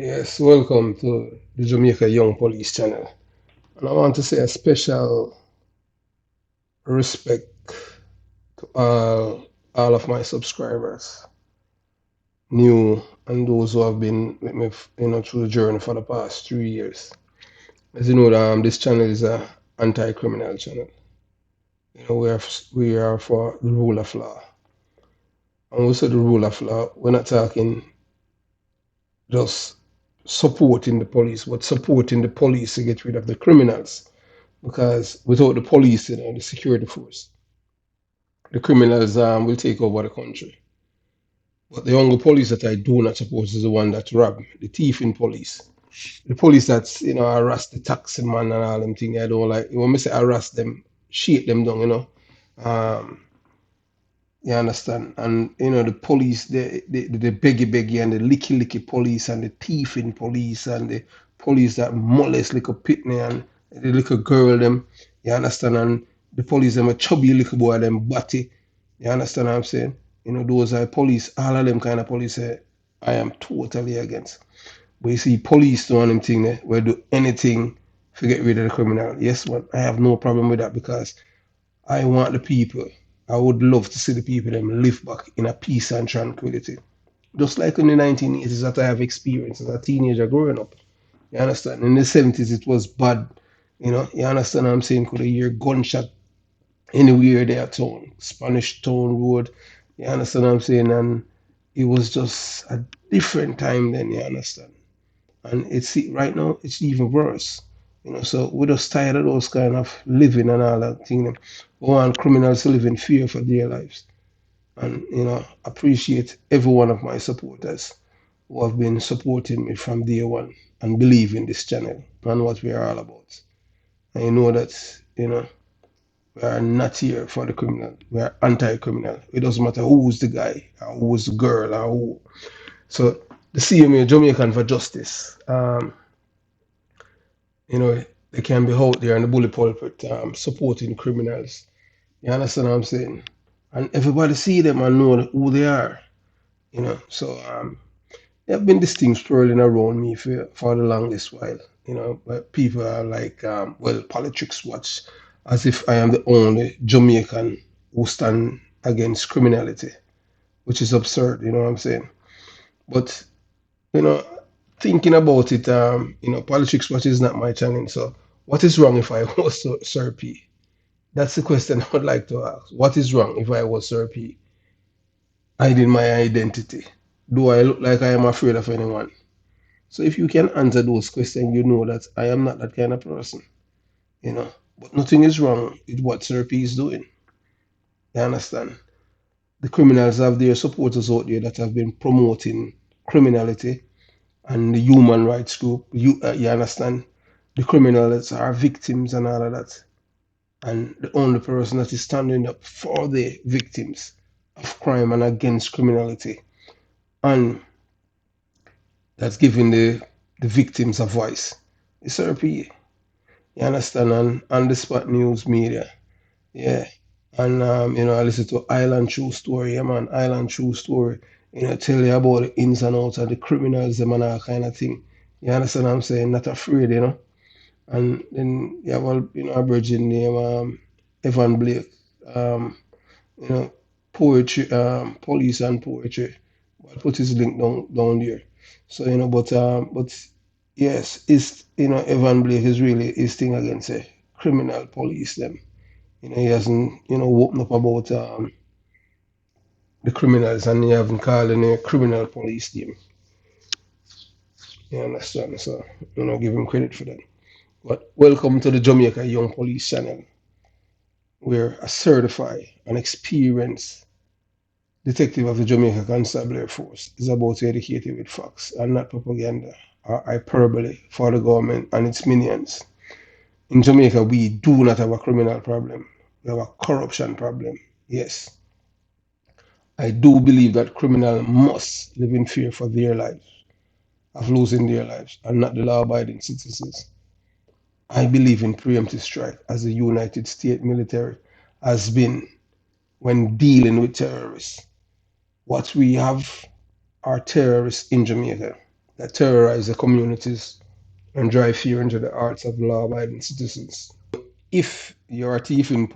Yes, welcome to the Jamaica Young Police channel. And I want to say a special respect to all of my subscribers, new and those who have been with me, through the journey for the past 3 years. As you know, this channel is a anti-criminal channel. We are for the rule of law. And we say the rule of law, we're not talking just supporting the police, but supporting the police to get rid of the criminals. Because without the police, the security force, the criminals will take over the country. But the only police that I do not support is the one that rob, the thief in police. The police that's harass the taxi man and all them things. I don't like. When me say harass them, shake them down. Um, you understand? And the police, the beggy and the licky police and the thieving police and the police that molest little pitney and the little girl them. You understand? And the police them a chubby little boy them batty. You understand what I'm saying? Those are police. All of them kind of police. I am totally against. But you see, police doing them thing there, will do anything to get rid of the criminal. Yes, but I have no problem with that because I want the people. I would love to see the people them live back in a peace and tranquility. Just like in the 1980s that I have experienced as a teenager growing up. You understand? In the 70s it was bad. You understand what I'm saying? Could you hear gunshot anywhere there town, Spanish Town Road. You understand what I'm saying? And it was just a different time then, you understand? And it's right now it's even worse. So we're just tired of those kind of living and all that thing. We want criminals to live in fear for their lives. And appreciate every one of my supporters who have been supporting me from day one and believe in this channel and what we are all about. And you know that, we are not here for the criminal. We are anti-criminal. It doesn't matter who's the guy or who's the girl or who. So the CMA Jamaican for Justice. They can be out there in the bully pulpit supporting criminals. You understand what I'm saying? And everybody see them and know who they are. So there have been these things swirling around me for the longest while. But people are like, well, politics watch as if I am the only Jamaican who stand against criminality, which is absurd. You know what I'm saying? But you know, thinking about it, politics watch is not my challenge. So, what is wrong if I was Sir P? That's the question I would like to ask. What is wrong if I was Sir P, hiding my identity? Do I look like I am afraid of anyone? So, if you can answer those questions, you know that I am not that kind of person. You know, but nothing is wrong with what Sir P is doing. You understand? The criminals have their supporters out there that have been promoting criminality and the human rights group. You understand? The criminals are victims and all of that. And the only person that is standing up for the victims of crime and against criminality and that's giving the victims a voice is RP. You understand? And the spot news media. Yeah. And I listen to Island True Story, yeah man, Island True Story. Tell you about the ins and outs of the criminals, them and all kind of thing. You understand what I'm saying? Not afraid. And then you have a virgin named Evan Blake. Um, you know, poetry, police and poetry. I'll put his link down there. So but yes, it's Evan Blake is really his thing against criminal police them. He hasn't woken up about the criminals and he haven't called any criminal police team. You understand? So give him credit for that. But welcome to the Jamaica Young Police channel, where a certified and experienced detective of the Jamaica Constabulary Force is about to educate you with facts and not propaganda or hyperbole for the government and its minions. In Jamaica, we do not have a criminal problem. We have a corruption problem. Yes. I do believe that criminals must live in fear for their lives, of losing their lives, and not the law abiding citizens. I believe in preemptive strike as the United States military has been when dealing with terrorists. What we have are terrorists in Jamaica. that terrorize the communities and drive fear into the hearts of law-abiding citizens. If you're a thieving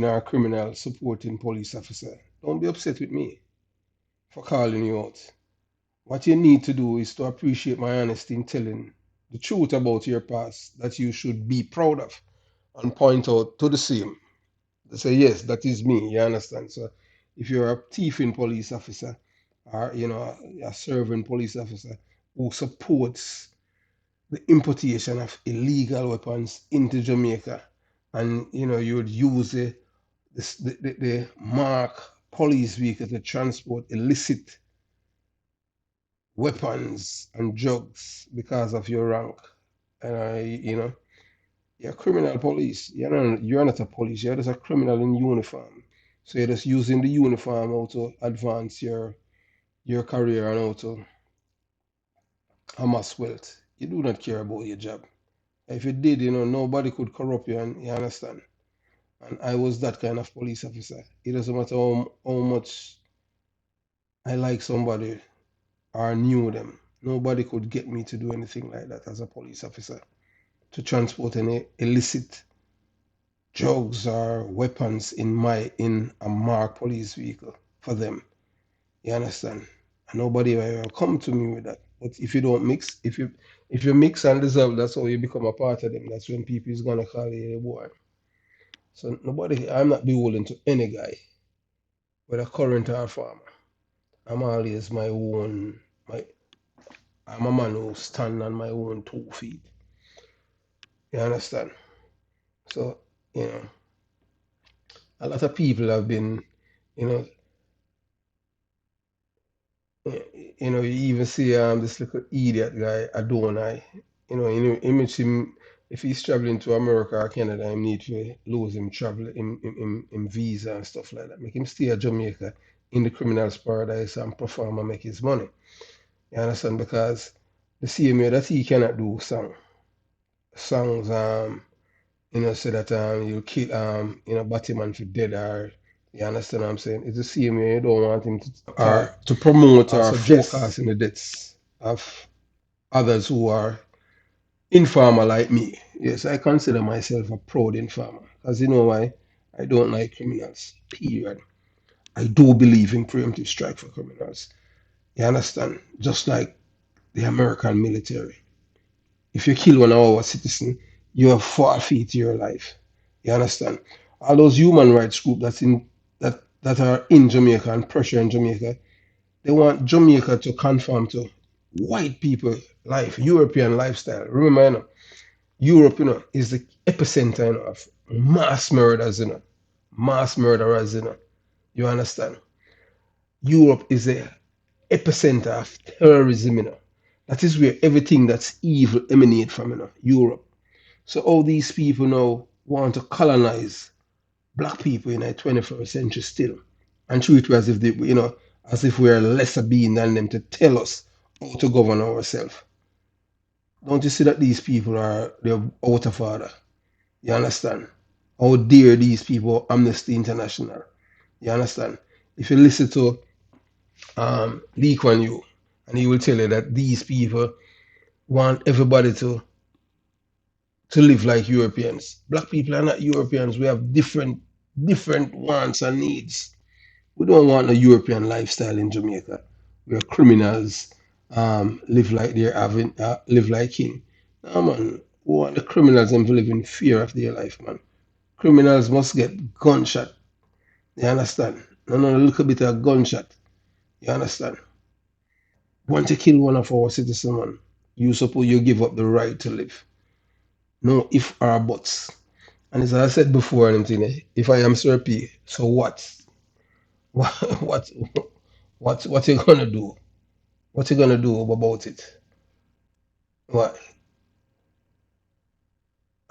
or a criminal supporting police officer, don't be upset with me for calling you out. What you need to do is to appreciate my honesty in telling the truth about your past that you should be proud of and point out to the same. They say, yes, that is me. You understand? So if you're a thieving police officer or, a serving police officer who supports the importation of illegal weapons into Jamaica, and you would use the mark police vehicle to transport illicit weapons and drugs because of your rank. And you're criminal police. You're not a police. You're just a criminal in uniform. So you're just using the uniform how to advance your career and how to amass wealth. You do not care about your job. If you did, nobody could corrupt you, and you understand. And I was that kind of police officer. It doesn't matter how much I like somebody or knew them. Nobody could get me to do anything like that as a police officer, to transport any illicit drugs or weapons in a marked police vehicle for them. You understand? And nobody will come to me with that. But if you don't mix, if you mix and dissolve, that's how you become a part of them. That's when people is gonna call you a boy. So nobody, I'm not beholden to any guy, whether current or former. I'm always my I'm a man who stand on my own 2 feet. You understand? So, you know, a lot of people have been, you know, you even see this little idiot guy, Adonai. Image him if he's traveling to America or Canada, he need to lose him travel in visa and stuff like that. Make him stay at Jamaica in the criminal's paradise and perform and make his money. You understand? Because the same way that he cannot do songs, so that you kill Batman for dead, or you understand what I'm saying? It's the same way you don't want him to promote or forecast in the deaths of others who are informer like me. Yes, I consider myself a proud informer. Because you know why? I don't like criminals. Period. I do believe in preemptive strike for criminals. You understand? Just like the American military. If you kill one of our citizens, you have forfeit your life. You understand? All those human rights groups that are in Jamaica and pressure in Jamaica, they want Jamaica to conform to white people life, European lifestyle. Remember, Europe, is the epicenter, of mass murders, mass murderers, You understand? Europe is the epicenter of terrorism, That is where everything that's evil emanates from, Europe. So all these people now want to colonize black people in the 21st century still, and treat we as if as if we're a lesser being than them, to tell us how to govern ourselves. Don't you see that these people they're out of order? You understand? How dare these people, Amnesty International? You understand? If you listen to Lee Kuan Yew, and he will tell you that these people want everybody to live like Europeans. Black people are not Europeans. We have different wants and needs. We don't want a European lifestyle in Jamaica where criminals live like they're having live like king. No man, we want the criminals to live in fear of their life, man. Criminals must get gunshot. You understand? No, no, a little bit of gunshot. You understand? Once you kill one of our citizens, man, you suppose you give up the right to live. No if or buts. And as I said before, if I am Sir P, so what? What what what you gonna do? What you gonna do about it? What?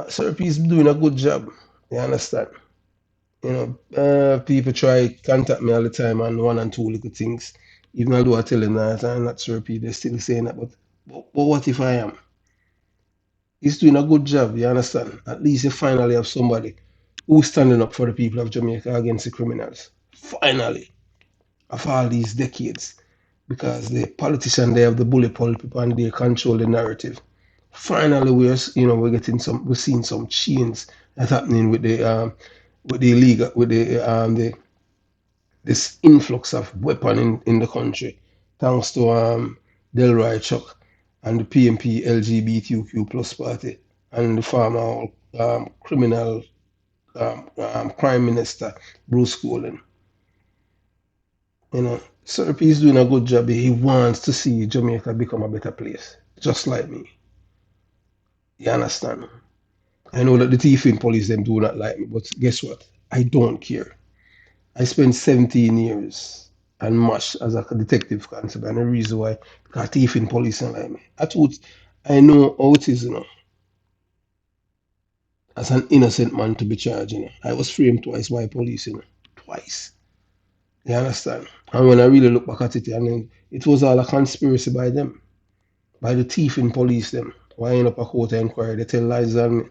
Sir P is doing a good job. You understand? People try contact me all the time on one and two little things. Even although I tell them that I'm not Sir P, they're still saying that. But what if I am? He's doing a good job. You understand? At least you finally have somebody who's standing up for the people of Jamaica against the criminals. Finally, after all these decades. because the politician they have the bully pulpit and they control the narrative. Finally, we're seeing some change that's happening with the illegal with the this influx of weapon in the country, thanks to Delroy Chuck and the PMP LGBTQ plus party and the former criminal crime minister Bruce Colin. Sir P is doing a good job. He wants to see Jamaica become a better place, just like me. You understand? I know that the thief in police them do not like me, but guess what? I don't care. I spent 17 years and much as a detective constable, and the reason why because thief in police don't like me. I know how it is, as an innocent man to be charged. I was framed twice by police. Twice. You understand? And when I really look back at it, I mean, it was all a conspiracy by them, by the thief in police them. Why end up a court inquiry? They tell lies on me.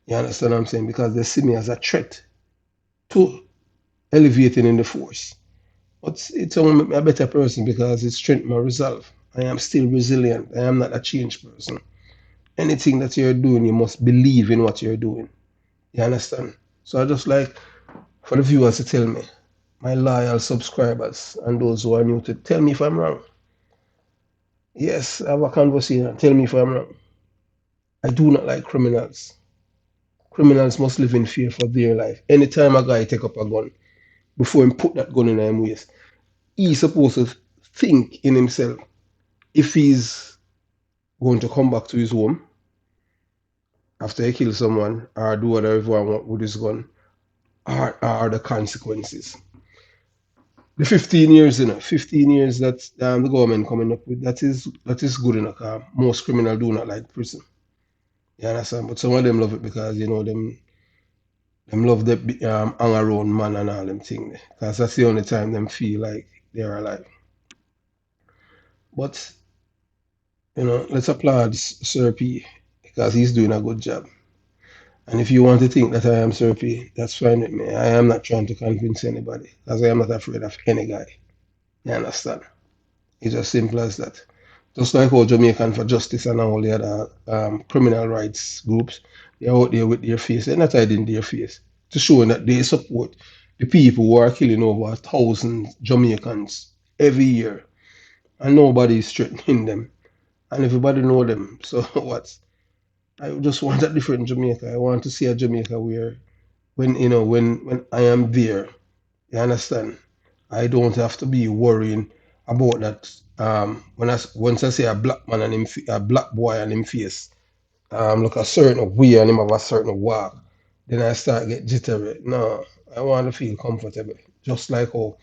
You understand what I'm saying? Because they see me as a threat to elevating in the force. But it's only make me a better person because it strengthened my resolve. I am still resilient. I am not a changed person. Anything that you're doing, you must believe in what you're doing. You understand? So I just like for the viewers to tell me, my loyal subscribers and those who are new to tell me if I'm wrong. Yes, have a conversation. Tell me if I'm wrong. I do not like criminals. Criminals must live in fear for their life. Anytime a guy take up a gun, before him put that gun in his waist, he's supposed to think in himself if he's going to come back to his home after he kills someone or do whatever he want with his gun, are the consequences. The 15 years, 15 years that the government coming up with, that is good enough. Most criminals do not like prison. You understand? But some of them love it because them love the hang around man and all them thing. Because that's the only time them feel like they're alive. But let's applaud Sir P because he's doing a good job. And if you want to think that I am Sir P, that's fine with me. I am not trying to convince anybody because I am not afraid of any guy. You understand? It's as simple as that. Just like all Jamaican for Justice and all the other criminal rights groups, they're out there with their face. They're not hiding their face to show that they support the people who are killing over 1,000 Jamaicans every year, and nobody is threatening them, and everybody know them. So what? I just want a different Jamaica. I want to see a Jamaica where, when I am there, you understand? I don't have to be worrying about that. Once I see a black man and a black boy and him face, look a certain way and him have a certain walk, then I start get jittery. No, I want to feel comfortable. Just like how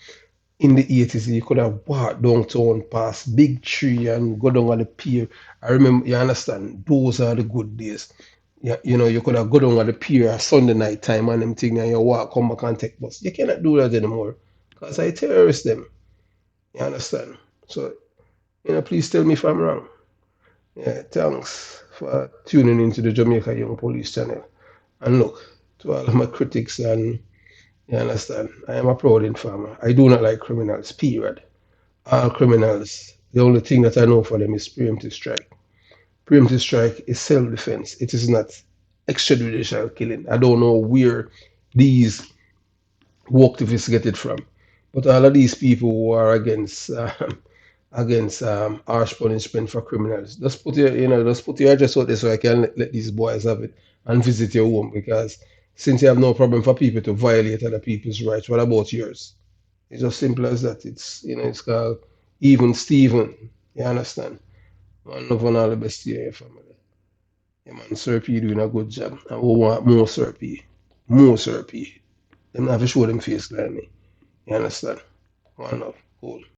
in the 80s you could have walked downtown past big tree and go down on the pier. I remember, you understand, those are the good days. Yeah, you could have go down on the pier at Sunday night time and them thing and you walk, come back and take bus. You cannot do that anymore. Because I terrorist them. You understand? So, please tell me if I'm wrong. Yeah, thanks for tuning into the Jamaica Young Police channel. And look, to all of my critics, and you understand, I am a proud informer. I do not like criminals, period. All criminals, the only thing that I know for them is preemptive strike. Preemptive strike is self-defense. It is not extrajudicial killing. I don't know where these activists get it from. But all of these people who are against harsh punishment for criminals, just put your address out there so I can let these boys have it and visit your home because since you have no problem for people to violate other people's rights, what about yours? It's as simple as that. It's called even Steven. You understand? One love and all the best to your family. Yeah, man, Sir P doing a good job. And we want more Sir P. More Sir P. Them have to show them face like me. You understand? One love. Cool.